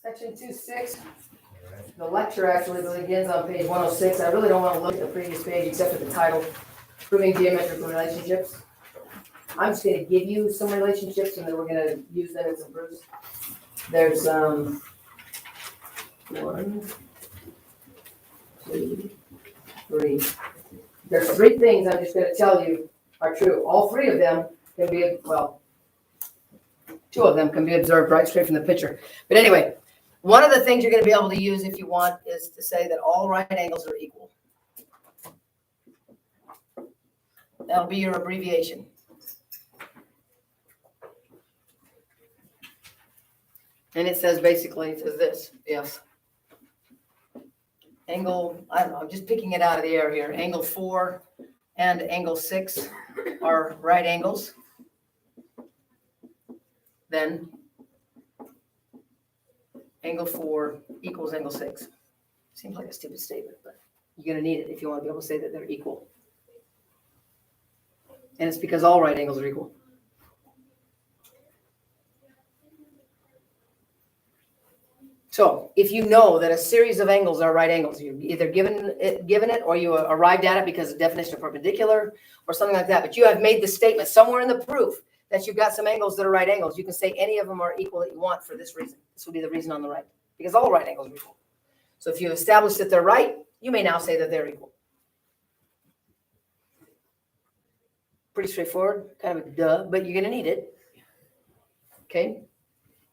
Section 2.6, the lecture actually begins on page 106. I really don't want to look at the previous page except for the title, Proving Geometrical Relationships. I'm just going to give you some relationships and then we're going to use them in some proofs. There's 1, 2, 3. There's 3 things I'm just going to tell you are true. All 3 of them can be, well, 2 of them can be observed right straight from the picture. But anyway, one of the things you're going to be able to use if you want is to say that all right angles are equal. That'll be your abbreviation. And it says basically, it says this, if angle, I don't know, I'm just picking it out of the air here, angle 4 and angle 6 are right angles, then angle 4 equals angle 6. Seems like a stupid statement, but you're going to need it if you want to be able to say that they're equal. And it's because all right angles are equal. So if you know that a series of angles are right angles, you're either given it or you arrived at it because of definition of perpendicular or something like that, but you have made the statement somewhere in the proof that you've got some angles that are right angles, you can say any of them are equal that you want for this reason. This will be the reason on the right, because all right angles are equal. So if you establish that they're right, you may now say that they're equal. Pretty straightforward, kind of a duh, but you're going to need it. Okay.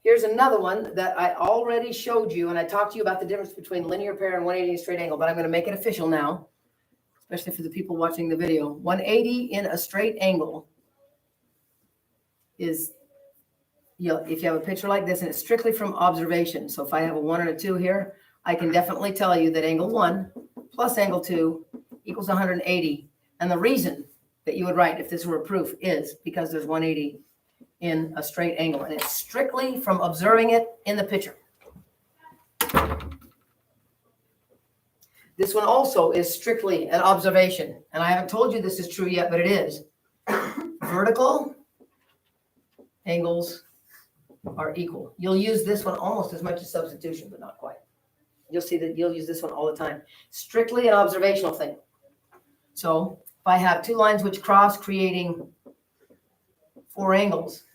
Here's another one that I already showed you, and I talked to you about the difference between linear pair and 180 and straight angle, but I'm going to make it official now, especially for the people watching the video. 180 in a straight angle is, if you have a picture like this, and it's strictly from observation. So if I have a 1 and a 2 here, I can definitely tell you that angle 1 plus angle 2 equals 180. And the reason that you would write if this were a proof is because there's 180 in a straight angle, and it's strictly from observing it in the picture. This one also is strictly an observation, and I haven't told you this is true yet, but it is. Vertical angles are equal. You'll use this one almost as much as substitution, but not quite. You'll see that you'll use this one all the time. Strictly an observational thing. So if I have 2 lines which cross creating 4 angles,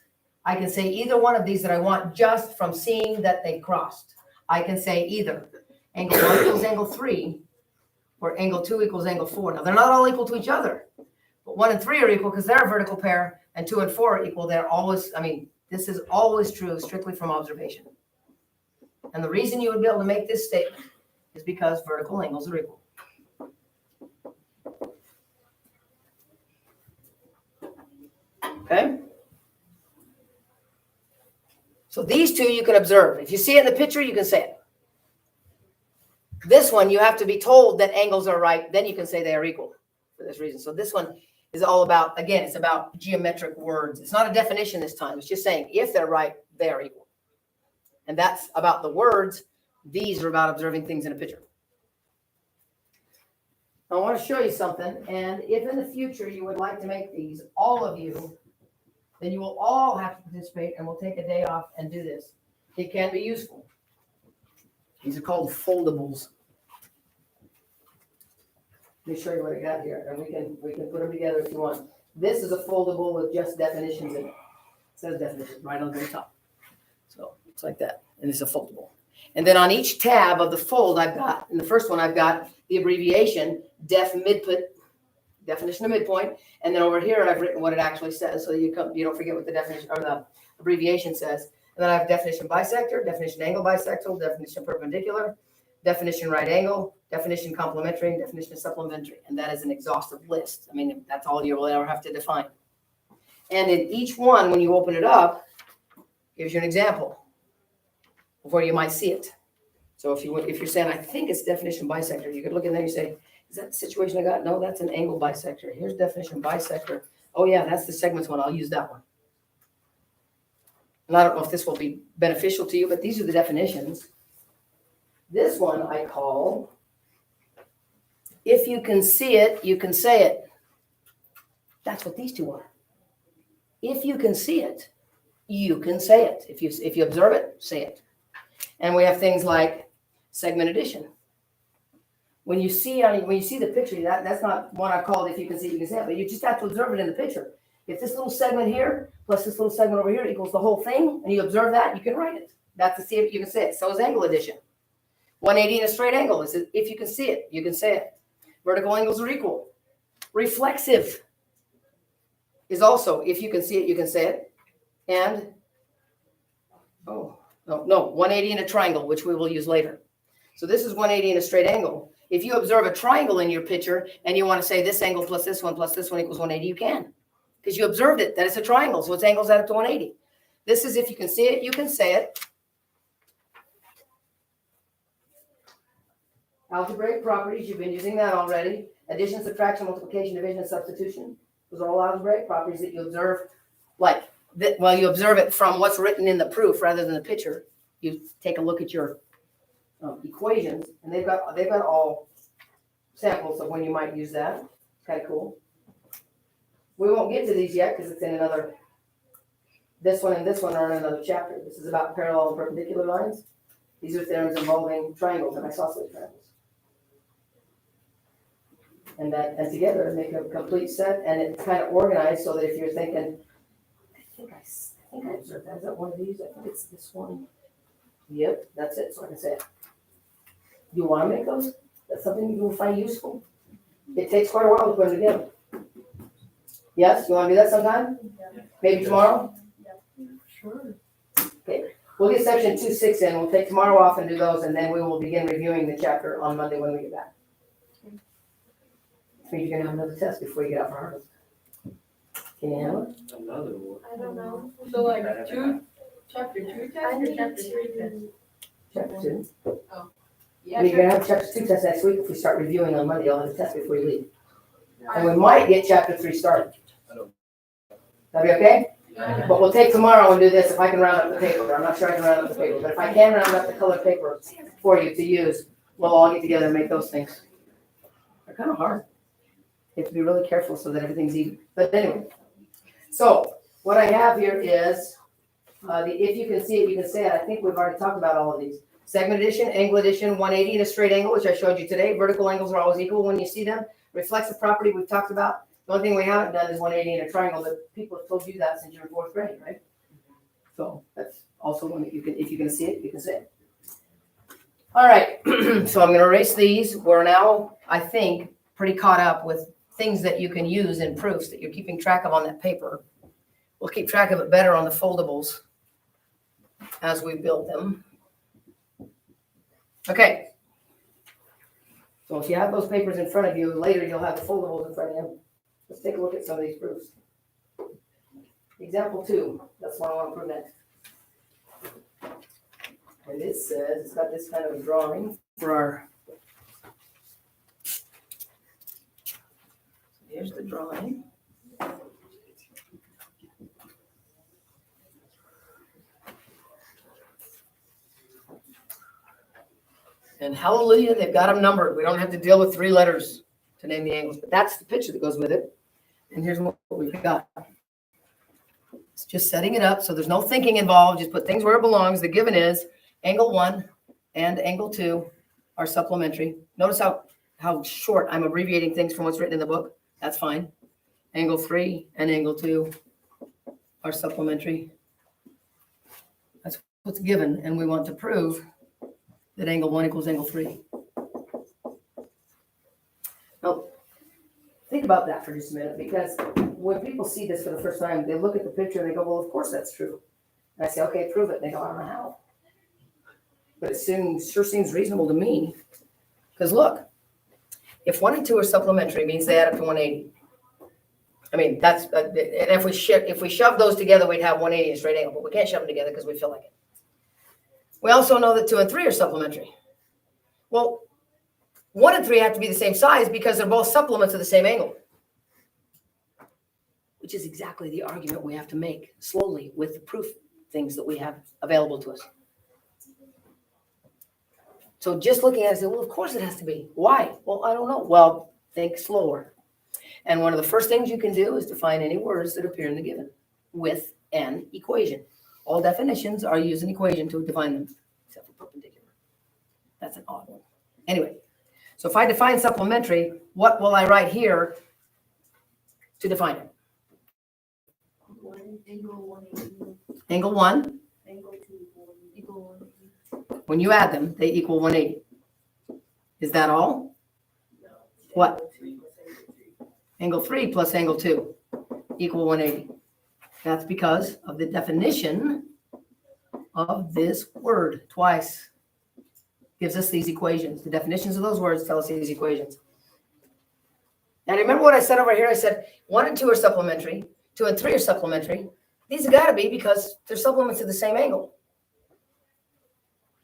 I can say either one of these that I want just from seeing that they crossed. I can say either angle 1 equals angle 3 or angle 2 equals angle 4. Now, they're not all equal to each other, but 1 and 3 are equal because they're a vertical pair, and 2 and 4 are equal. They're always, this is always true strictly from observation. And the reason you would be able to make this statement is because vertical angles are equal. Okay? So these 2 you can observe. If you see it in the picture, you can say it. This one, you have to be told that angles are right. Then you can say they are equal for this reason. So this one is all about, again, it's about geometric words. It's not a definition this time. It's just saying if they're right, they are equal. And that's about the words. These are about observing things in a picture. I want to show you something. And if in the future you would like to make these, all of you, then you will all have to participate, and we'll take a day off and do this. It can be useful. These are called foldables. Let me show you what I got here, and we can put them together if you want. This is a foldable with just definitions in it. It says definitions right on the top. So it's like that, and it's a foldable. And then on each tab of the fold, I've got, in the first one, I've got the abbreviation def midput, definition of midpoint, and then over here I've written what it actually says, so you don't forget what the definition or the abbreviation says. And then I have definition bisector, definition angle bisector, definition perpendicular, definition right angle, definition complementary, and definition supplementary. And that is an exhaustive list. That's all you will ever have to define. And in each one, when you open it up, gives you an example of where you might see it. So if you're saying, I think it's definition bisector, you could look in there and say, is that the situation I got? No, that's an angle bisector. Here's definition bisector. Oh yeah, that's the segments one. I'll use that one. And I don't know if this will be beneficial to you, but these are the definitions. This one I call, if you can see it, you can say it. That's what these 2 are. If you can see it, you can say it. If you observe it, say it. And we have things like segment addition. When you see the picture, that's not one I called if you can see it, you can see it, but you just have to observe it in the picture. If this little segment here plus this little segment over here equals the whole thing, and you observe that, you can write it. That's to see if you can see it. So is angle addition. 180 in a straight angle is if you can see it, you can say it. Vertical angles are equal. Reflexive is also if you can see it, you can say it. And 180 in a triangle, which we will use later. So this is 180 in a straight angle. If you observe a triangle in your picture and you want to say this angle plus this one equals 180, you can. Because you observed it, that it's a triangle, so its angles add up to 180. This is if you can see it, you can say it. Algebraic properties, you've been using that already. Addition, subtraction, multiplication, division, and substitution. Those are all algebraic properties that you observe, like, you observe it from what's written in the proof rather than the picture. You take a look at your equations, and they've got all samples of when you might use that. It's kind of cool. We won't get to these yet because it's in another, this one and this one are in another chapter. This is about parallel and perpendicular lines. These are theorems involving triangles and isosceles triangles. And together make a complete set, and it's kind of organized so that if you're thinking, I think I observed that. Is that one of these? I think it's this one. Yep, that's it. So I can say it. You want to make those? That's something you will find useful. It takes quite a while to put them together. Yes, you want to do that sometime? Yeah. Maybe tomorrow? Yeah. Sure. Okay. We'll get section 2.6 in. We'll take tomorrow off and do those, and then we will begin reviewing the chapter on Monday when we get back. So you're going to have another test before you get out for harvest. Can you handle it? Another one. I don't know. So like chapter 2 test or chapter 3 test? Chapter 2. Oh. Yeah, You're going to have chapter 2 test next week. If we start reviewing on Monday, I'll have a test before you leave. And we might get chapter 3 started. That'd be okay? Yeah. But we'll take tomorrow and do this if I can round up the paper. I'm not sure I can round up the paper, but if I can round up the colored paper for you to use, we'll all get together and make those things. They're kind of hard. You have to be really careful so that everything's even. But anyway, so what I have here is if you can see it, you can say it. I think we've already talked about all of these. Segment addition, angle addition, 180 in a straight angle, which I showed you today. Vertical angles are always equal when you see them. Reflexive property we've talked about. The only thing we haven't done is 180 in a triangle, but people have told you that since you're in 4th grade, right? So that's also one that you can, if you can see it, you can say it. All right, so I'm going to erase these. We're now, I think, pretty caught up with things that you can use in proofs that you're keeping track of on that paper. We'll keep track of it better on the foldables as we build them. Okay. So if you have those papers in front of you, later you'll have the foldables in front of you. Let's take a look at some of these proofs. Example 2, that's what I want to prove next. And it says, it's got this kind of a drawing for our, here's the drawing. And hallelujah, they've got them numbered. We don't have to deal with 3 letters to name the angles, but that's the picture that goes with it. And here's what we've got. It's just setting it up so there's no thinking involved. Just put things where it belongs. The given is angle 1 and angle 2 are supplementary. Notice how short I'm abbreviating things from what's written in the book. That's fine. Angle 3 and angle 2 are supplementary. That's what's given, and we want to prove that angle 1 equals angle 3. Now, think about that for just a minute, because when people see this for the first time, they look at the picture and they go, well, of course that's true. And I say, okay, prove it. And they go, I don't know how. But it sure seems reasonable to me. Because look, if 1 and 2 are supplementary, it means they add up to 180. I mean, that's, and if we shove those together, we'd have 180 in a straight angle, but we can't shove them together because we feel like it. We also know that 2 and 3 are supplementary. Well, 1 and 3 have to be the same size because they're both supplements of the same angle, which is exactly the argument we have to make slowly with the proof things that we have available to us. So just looking at it, I say, well, of course it has to be. Why? Well, I don't know. Well, think slower. And one of the first things you can do is define any words that appear in the given with an equation. All definitions are use an equation to define them. except for perpendicular. That's an odd one. Anyway, so if I define supplementary, what will I write here to define it? Angle 180. Angle 1, Angle 2 equal 180. when you add them, they equal 180. Is that all? No. What? Angle 3 plus angle 2. Angle 3 plus angle 2 equal 180. That's because of the definition of this word twice. Gives us these equations. The definitions of those words tell us these equations. Now remember what I said over here? I said 1 and 2 are supplementary, 2 and 3 are supplementary. These have got to be because they're supplements of the same angle.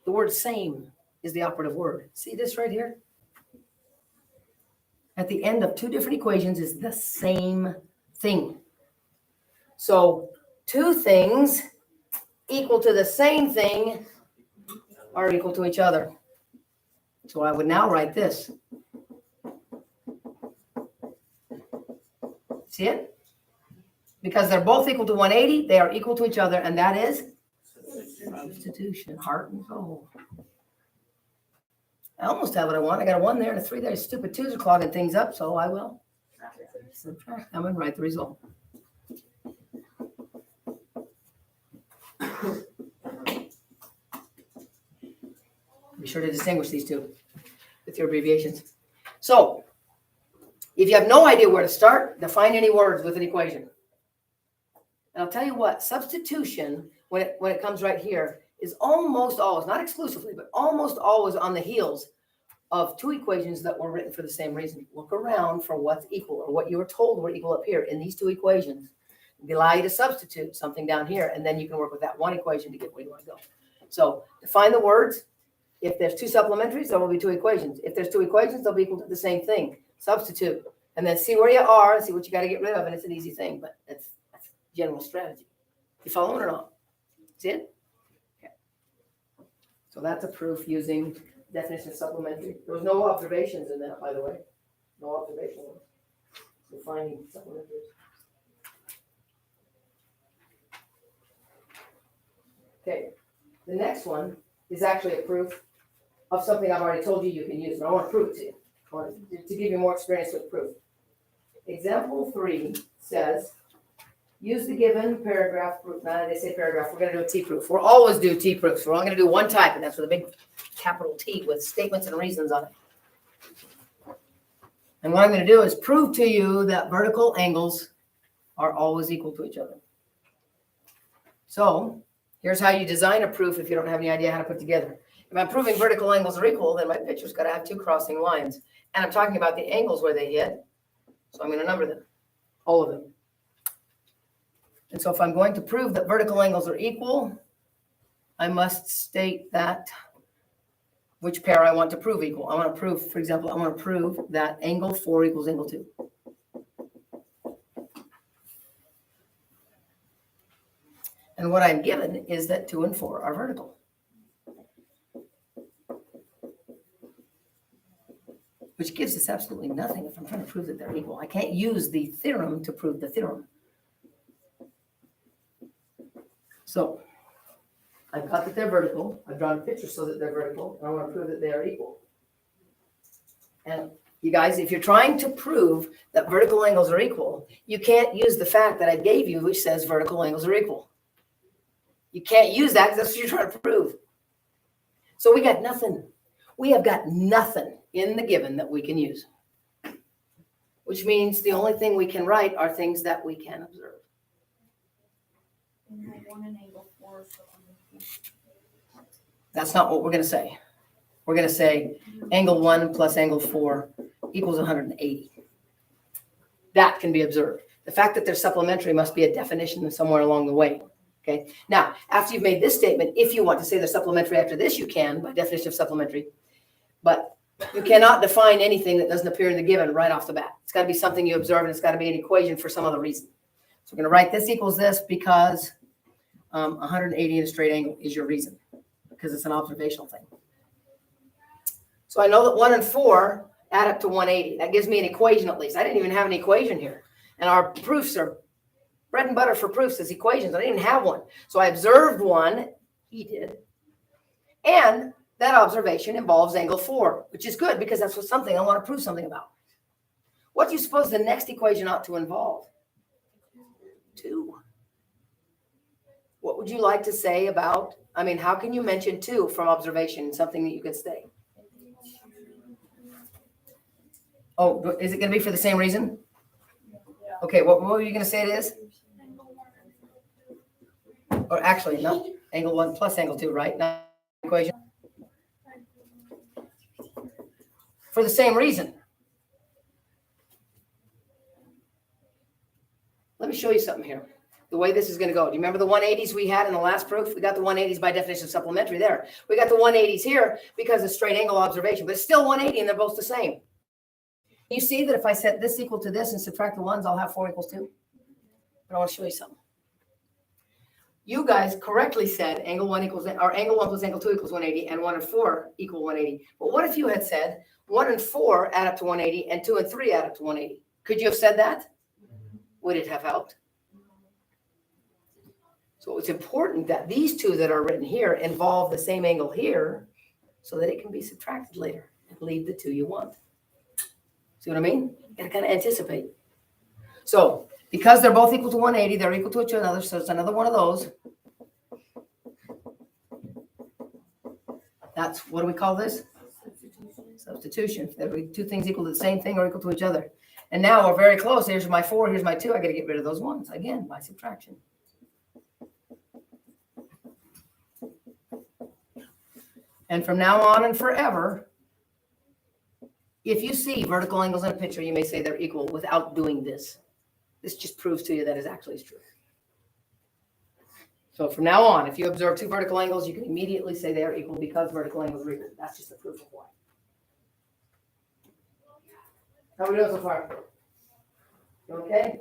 The word same is the operative word. See this right here? At the end of two different equations is the same thing. So 2 things equal to the same thing are equal to each other. So I would now write this. See it? Because they're both equal to 180, they are equal to each other, and that is substitution, heart and soul. I almost have what I want. I got a 1 there and a 3 there. Stupid 2s are clogging things up, so I will subtract them and write the result. Be sure to distinguish these two with your abbreviations. So, if you have no idea where to start, define any words with an equation. And I'll tell you what, substitution, when it comes right here, is almost always, not exclusively, but almost always on the heels of 2 equations that were written for the same reason. Look around for what's equal or what you were told were equal up here in these 2 equations. They allow you to substitute something down here, and then you can work with that one equation to get where you want to go. So define the words. If there's 2 supplementaries, there will be 2 equations. If there's 2 equations, they'll be equal to the same thing. Substitute, and then see where you are and see what you got to get rid of, and it's an easy thing, but that's general strategy. You following or not? See it? Okay. So that's a proof using definition of supplementary. There was no observations in that, by the way. No observations. Defining supplementaries. Okay. The next one is actually a proof of something I've already told you you can use, but I want to prove it to you. I want to give you more experience with proof. Example 3 says, use the given paragraph proof. Now they say paragraph, we're going to do a T proof. We'll always do T proofs. We're only going to do one type, and that's with a big capital T with statements and reasons on it. And what I'm going to do is prove to you that vertical angles are always equal to each other. So here's how you design a proof if you don't have any idea how to put together. If I'm proving vertical angles are equal, then my picture's got to have 2 crossing lines. And I'm talking about the angles where they hit. So I'm going to number them, all of them. And so if I'm going to prove that vertical angles are equal, I must state that which pair I want to prove equal. I want to prove, for example, I want to prove that angle 4 equals angle 2. And what I'm given is that 2 and 4 are vertical. Which gives us absolutely nothing if I'm trying to prove that they're equal. I can't use the theorem to prove the theorem. So I've got that they're vertical. I've drawn a picture so that they're vertical, and I want to prove that they are equal. And you guys, if you're trying to prove that vertical angles are equal, you can't use the fact that I gave you, which says vertical angles are equal. You can't use that because that's what you're trying to prove. So we got nothing. We have got nothing in the given that we can use, which means the only thing we can write are things that we can observe. And I want an angle 4. That's not what we're going to say. We're going to say angle 1 plus angle 4 equals 180. That can be observed. The fact that they're supplementary must be a definition somewhere along the way. Okay. Now, after you've made this statement, if you want to say they're supplementary after this, you can by definition of supplementary. But you cannot define anything that doesn't appear in the given right off the bat. It's got to be something you observe, and it's got to be an equation for some other reason. So we're going to write this equals this because 180 in a straight angle is your reason, because it's an observational thing. So I know that 1 and 4 add up to 180. That gives me an equation at least. I didn't even have an equation here. And our proofs are bread and butter for proofs is equations. I didn't even have one. So I observed one. He did. And that observation involves angle 4, which is good because that's something I want to prove something about. What do you suppose the next equation ought to involve? 2. What would you like to say about, how can you mention 2 from observation, something that you could say? Oh, is it going to be for the same reason? Okay, what were you going to say it is? Or actually, not angle 1 plus angle 2, right? Not equation. For the same reason. Let me show you something here. The way this is going to go. Do you remember the 180s we had in the last proof? We got the 180s by definition supplementary there. We got the 180s here because of straight angle observation, but it's still 180 and they're both the same. You see that if I set this equal to this and subtract the 1s, I'll have 4 equals 2. But I want to show you something. You guys correctly said angle 1 equals, or angle 1 plus angle 2 equals 180 and 1 and 4 equal 180. But what if you had said 1 and 4 add up to 180 and 2 and 3 add up to 180? Could you have said that? Would it have helped? So it's important that these 2 that are written here involve the same angle here so that it can be subtracted later and leave the 2 you want. See what I mean? You gotta kind of anticipate. So because they're both equal to 180, they're equal to each other, so it's another one of those. That's, what do we call this? Substitution. There are 2 things equal to the same thing or equal to each other. And now we're very close. Here's my 4, here's my 2. I got to get rid of those 1s, again, by subtraction. And from now on and forever, if you see vertical angles in a picture, you may say they're equal without doing this. This just proves to you that it actually is true. So from now on, if you observe 2 vertical angles, you can immediately say they are equal because vertical angles are equal. That's just the proof of why. How are we doing so far? You okay?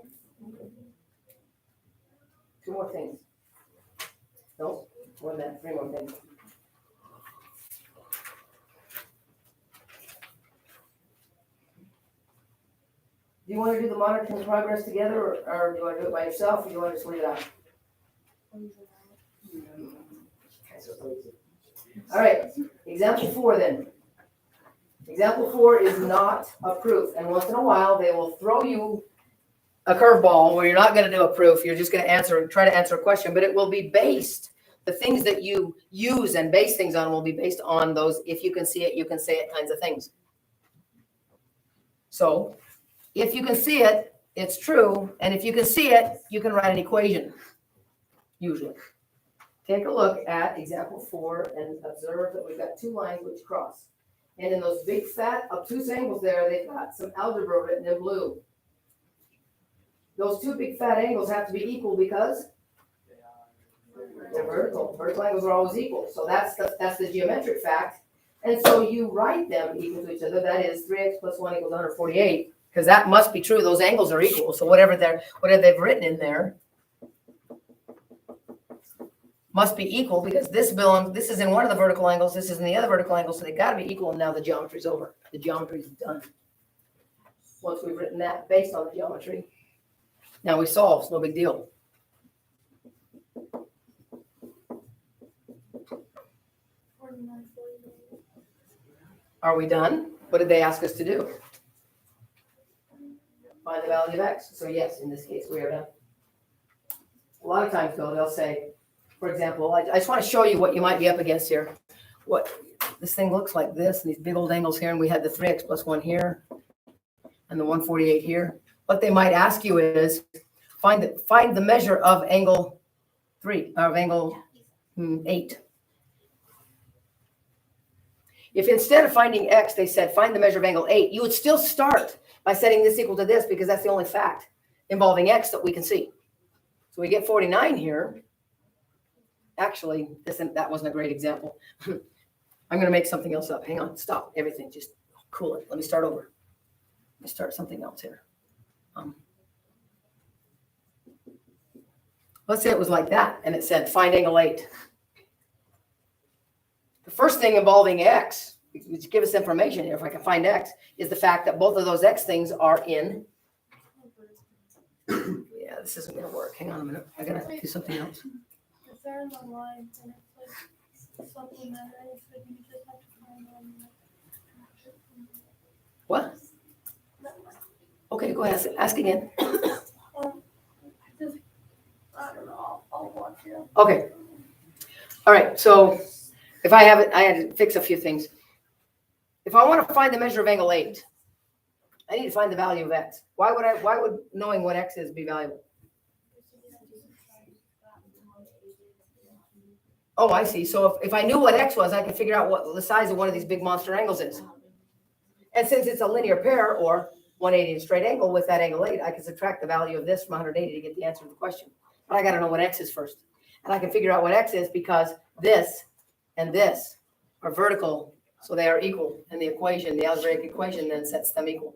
2 more things. No, more than that. 3 more things. Do you want to do the monitoring progress together, or do you want to do it by yourself, or do you want to just leave it out? All right, example 4 then. Example 4 is not a proof, and once in a while they will throw you a curveball where you're not going to do a proof. You're just going to try to answer a question, but it will be based. The things that you use and base things on will be based on those. If you can see it, you can say it kinds of things. So if you can see it, it's true, and if you can see it, you can write an equation. Usually, take a look at example 4 and observe that we've got 2 lines which cross. And in those big fat obtuse angles there, they've got some algebra written in blue. Those 2 big fat angles have to be equal because they're vertical. Vertical angles are always equal. So that's the geometric fact. And so you write them equal to each other. That is 3x plus 1 equals 148. Because that must be true. Those angles are equal. So whatever they've written in there must be equal, because this is in one of the vertical angles, this is in the other vertical angle, so they got to be equal. And now the geometry's over. The geometry's done. Once we've written that based on the geometry, now we solve. It's no big deal. Are we done? What did they ask us to do? Find the value of x. So yes, in this case, we are done. A lot of times, though, they'll say, for example, I just want to show you what you might be up against here. What this thing looks like this, and these big old angles here, and we had the 3x plus 1 here, and the 148 here. What they might ask you is, find the measure of angle 8. If instead of finding x, they said find the measure of angle 8, you would still start by setting this equal to this, because that's the only fact involving x that we can see. So we get 49 here. Actually, that wasn't a great example. I'm going to make something else up. Hang on, stop everything. Just cool it. Let me start over. Let me start something else here. Let's say it was like that, and it said find angle 8. The first thing involving x, which give us information here, if I can find x, is the fact that both of those x things are in. Yeah, this isn't going to work. Hang on a minute. I got to do something else. If they're in the line, then it's like What? Okay, go ahead, ask again. I don't know, I'll watch it. Okay. All right, so if I have it, I had to fix a few things. If I want to find the measure of angle 8, I need to find the value of x. Why would knowing what x is be valuable? Oh, I see. So if I knew what x was, I could figure out what the size of one of these big monster angles is. And since it's a linear pair or 180 in a straight angle with that angle 8, I can subtract the value of this from 180 to get the answer to the question. But I got to know what x is first. And I can figure out what x is because this and this are vertical, so they are equal. And the equation, the algebraic equation, then sets them equal.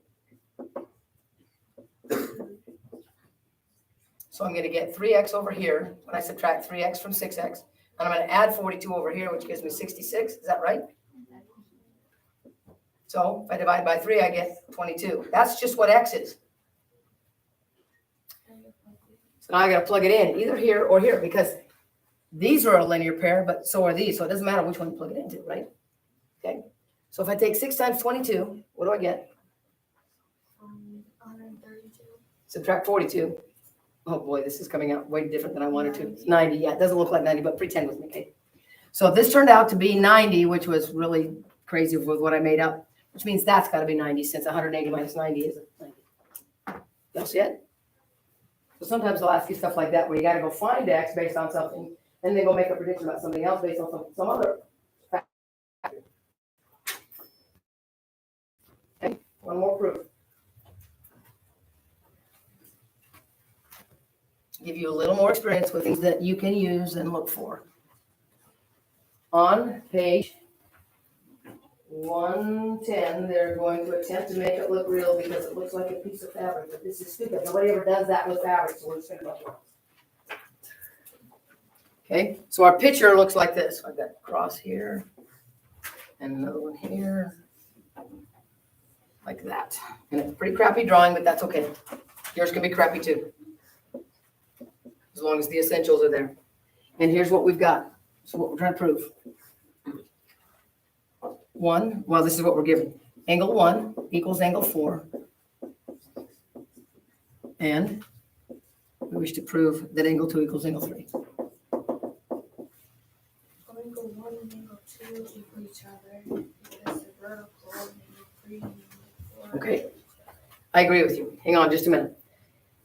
So I'm going to get 3x over here when I subtract 3x from 6x. And I'm going to add 42 over here, which gives me 66. Is that right? So if I divide by 3, I get 22. That's just what x is. So now I got to plug it in either here or here because these are a linear pair, but so are these. So it doesn't matter which one you plug it into, right? Okay. So if I take 6 times 22, what do I get? 132. Subtract 42. Oh boy, this is coming out way different than I wanted to. It's 90. Yeah, it doesn't look like 90, but pretend with me, okay? So this turned out to be 90, which was really crazy with what I made up, which means that's got to be 90 since 180 minus 90 is 90. Y'all see it? So sometimes they'll ask you stuff like that where you got to go find x based on something and then go make a prediction about something else based on some other factor. Okay, one more proof. Give you a little more experience with things that you can use and look for. On page 110, they're going to attempt to make it look real because it looks like a piece of fabric, but this is stupid. Nobody ever does that with fabric, so we're just going to go. Okay, so our picture looks like this. I've got a cross here and another one here, like that. And it's a pretty crappy drawing, but that's okay. Yours can be crappy too, as long as the essentials are there. And here's what we've got. So what we're trying to prove. 1, well, this is what we're given. Angle 1 equals angle 4. And we wish to prove that angle 2 equals angle 3. Angle 1 and angle 2 equal each other because they're vertical, and angle 3 and angle 4. Okay, I agree with you. Hang on just a minute.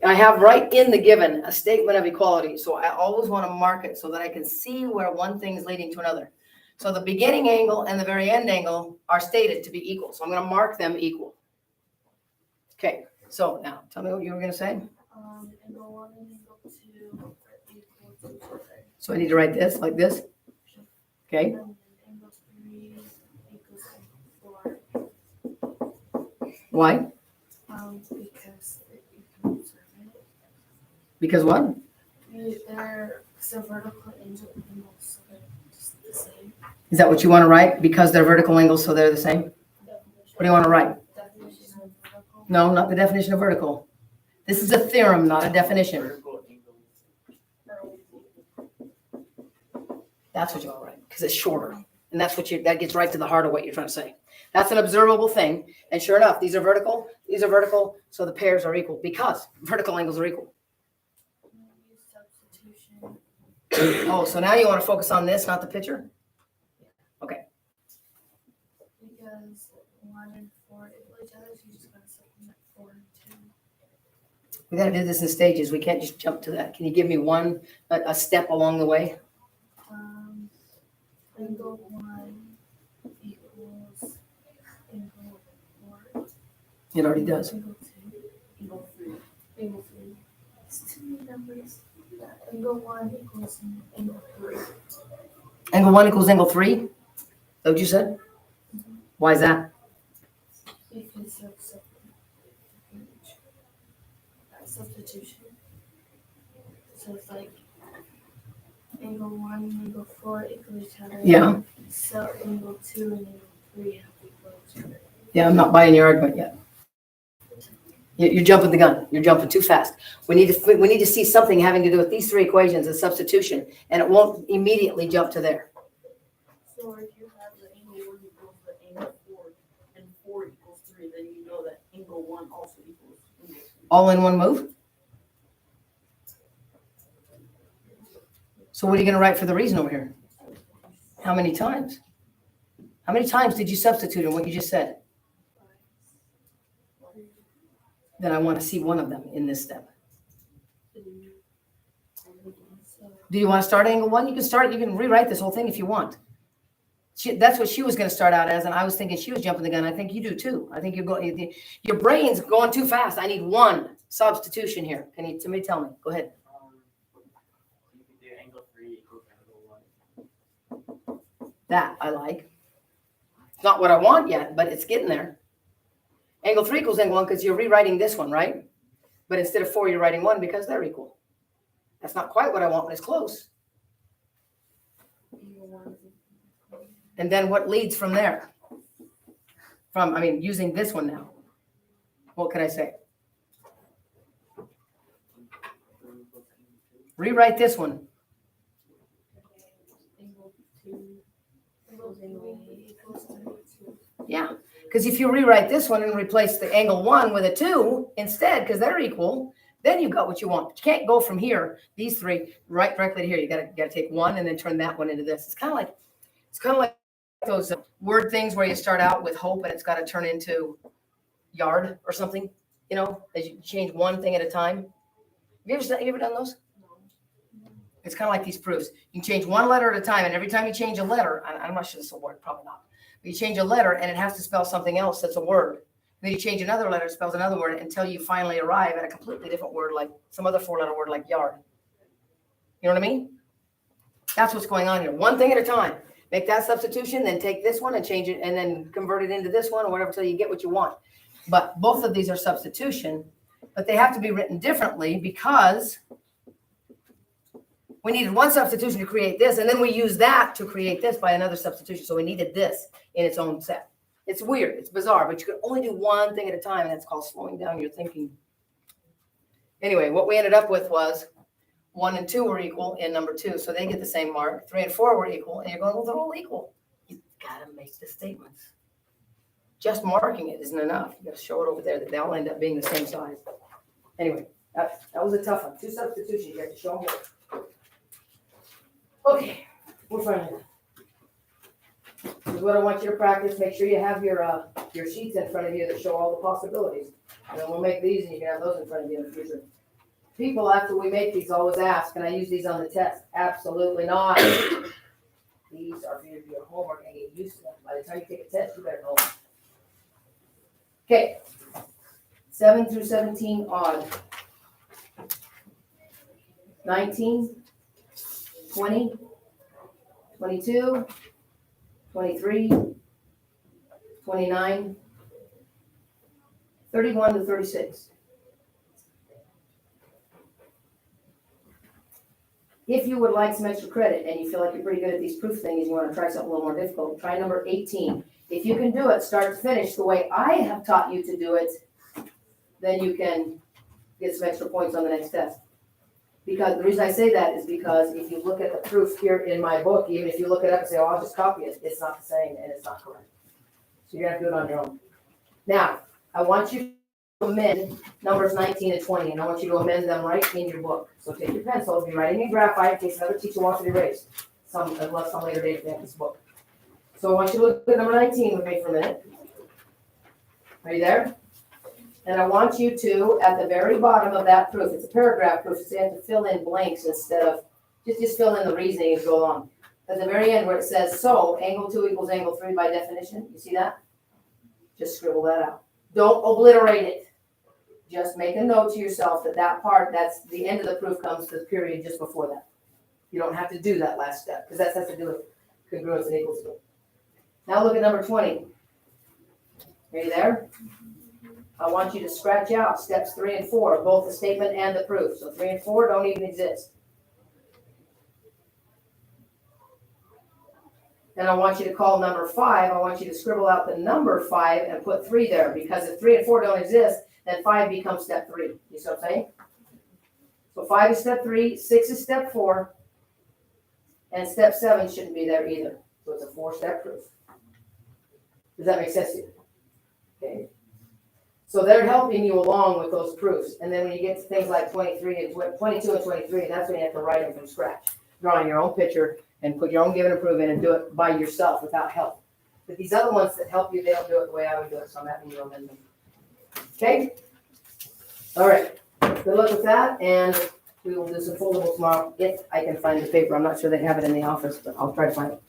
I have right in the given a statement of equality, so I always want to mark it so that I can see where one thing is leading to another. So the beginning angle and the very end angle are stated to be equal, so I'm going to mark them equal. Okay, so now tell me what you were going to say. Angle 1 and angle 2 are equal to each other. So I need to write this like this. Okay. And angle 3 equals angle 4. Why? Because you can observe it. Because what? They're so vertical angles, so they're just the same. Is that what you want to write? Because they're vertical angles, so they're the same? What do you want to write? Definition of vertical. No, not the definition of vertical. This is a theorem, not a definition. That's what you want to write, because it's shorter. And that's what that gets right to the heart of what you're trying to say. That's an observable thing. And sure enough, these are vertical, so the pairs are equal because vertical angles are equal. Substitution. Oh, so now you want to focus on this, not the picture? Okay. Because 1 and 4 equal each other, so you just gotta supplement 4 and 2. We got to do this in stages. We can't just jump to that. Can you give me a step along the way? Angle 1 equals angle 4. It already does. Angle 2. Angle 3. Angle 3. It's too many numbers. Angle 1 equals angle 3. Angle 1 equals angle 3? Is that what you said? Mm-hmm. Why is that? Because of substitution. So it's like angle 1 and angle 4 equal each other. Yeah. So angle 2 and angle 3 have to equal each other. Yeah, I'm not buying your argument yet. You're jumping the gun. You're jumping too fast. We need to see something having to do with these three equations as substitution, and it won't immediately jump to there. So So if you have the angle 1 equals the angle 4, and 4 equals 3, then you know that angle 1 also equals angle 3. All in one move? So what are you gonna write for the reason over here? How many times? How many times did you substitute in what you just said? Then I want to see one of them in this step. Do you want to start angle 1? You can rewrite this whole thing if you want. That's what she was going to start out as, and I was thinking she was jumping the gun. I think you do too. I think your brain's going too fast. I need one substitution here. Can somebody tell me? Go ahead. You could do angle 3 equals angle 1. That I like. It's not what I want yet, but it's getting there. Angle 3 equals angle 1 because you're rewriting this one, right? But instead of 4, you're writing 1 because they're equal. That's not quite what I want, but it's close. And then what leads from there? Using this one now. What could I say? Rewrite this one. Angle 2 equals angle 2. Yeah, because if you rewrite this one and replace the angle 1 with a 2 instead, because they're equal, then you've got what you want. But you can't go from here, these three, right directly to here. You gotta take one and then turn that one into this. It's kind of like those word things where you start out with hope and it's got to turn into yard or something, as you change one thing at a time. Have you ever done those? It's kind of like these proofs. You can change one letter at a time, and every time you change a letter, I'm not sure this is a word, probably not. But you change a letter and it has to spell something else that's a word. Then you change another letter, it spells another word until you finally arrive at a completely different word, like some other 4-letter word like yard. You know what I mean? That's what's going on here. One thing at a time. Make that substitution, then take this one and change it, and then convert it into this one or whatever until you get what you want. But both of these are substitution, but they have to be written differently because we needed one substitution to create this, and then we use that to create this by another substitution. So we needed this in its own set. It's weird. It's bizarre, but you can only do one thing at a time, and that's called slowing down your thinking. Anyway, what we ended up with was 1 and 2 were equal in number 2, so they get the same mark. 3 and 4 were equal, and you're going, well, they're all equal. You've got to make the statements. Just marking it isn't enough. You got to show it over there that they all end up being the same size. Anyway, that was a tough one. 2 substitutions. You have to show them. Okay, we're finally done. This is what I want you to practice. Make sure you have your sheets in front of you that show all the possibilities. And then we'll make these, and you can have those in front of you in the future. People, after we make these, always ask, can I use these on the test? Absolutely not. These are for you to do your homework and get used to them. By the time you take a test, you better know them. Okay. 7 through 17 odd. 19, 20, 22, 23, 29, 31 to 36. If you would like some extra credit and you feel like you're pretty good at these proof things, you want to try something a little more difficult, try number 18. If you can do it start to finish the way I have taught you to do it, then you can get some extra points on the next test. Because the reason I say that is because if you look at the proof here in my book, even if you look it up and say, oh, I'll just copy it, it's not the same and it's not correct. So you're going to have to do it on your own. Now, I want you to amend numbers 19 and 20, and I want you to amend them right in your book. So take your pencil, be writing in graphite in case another teacher wants it erased. Unless some later date they have this book. So I want you to look at number 19 with me for a minute. Are you there? And I want you to, at the very bottom of that proof, it's a paragraph proof, so you have to fill in blanks instead of, just fill in the reasoning as you go along. At the very end where it says, so angle 2 equals angle 3 by definition, you see that? Just scribble that out. Don't obliterate it. Just make a note to yourself that part, that's the end of the proof comes to the period just before that. You don't have to do that last step, because that has to do with congruence and equals to. Now look at number 20. Are you there? I want you to scratch out steps 3 and 4, both the statement and the proof. So 3 and 4 don't even exist. And I want you to call number 5. I want you to scribble out the number 5 and put 3 there, because if 3 and 4 don't exist, then 5 becomes step 3. You see what I'm saying? So 5 is step 3, 6 is step 4, and step 7 shouldn't be there either. So it's a 4-step proof. Does that make sense to you? Okay. So they're helping you along with those proofs, and then when you get to things like 22 and 23, that's when you have to write them from scratch, drawing your own picture and put your own give and approve in and do it by yourself without help. But these other ones that help you, they don't do it the way I would do it, so I'm having you amend them. Okay? All right, good luck with that, and we will do some foldables tomorrow if I can find the paper. I'm not sure they have it in the office, but I'll try to find it.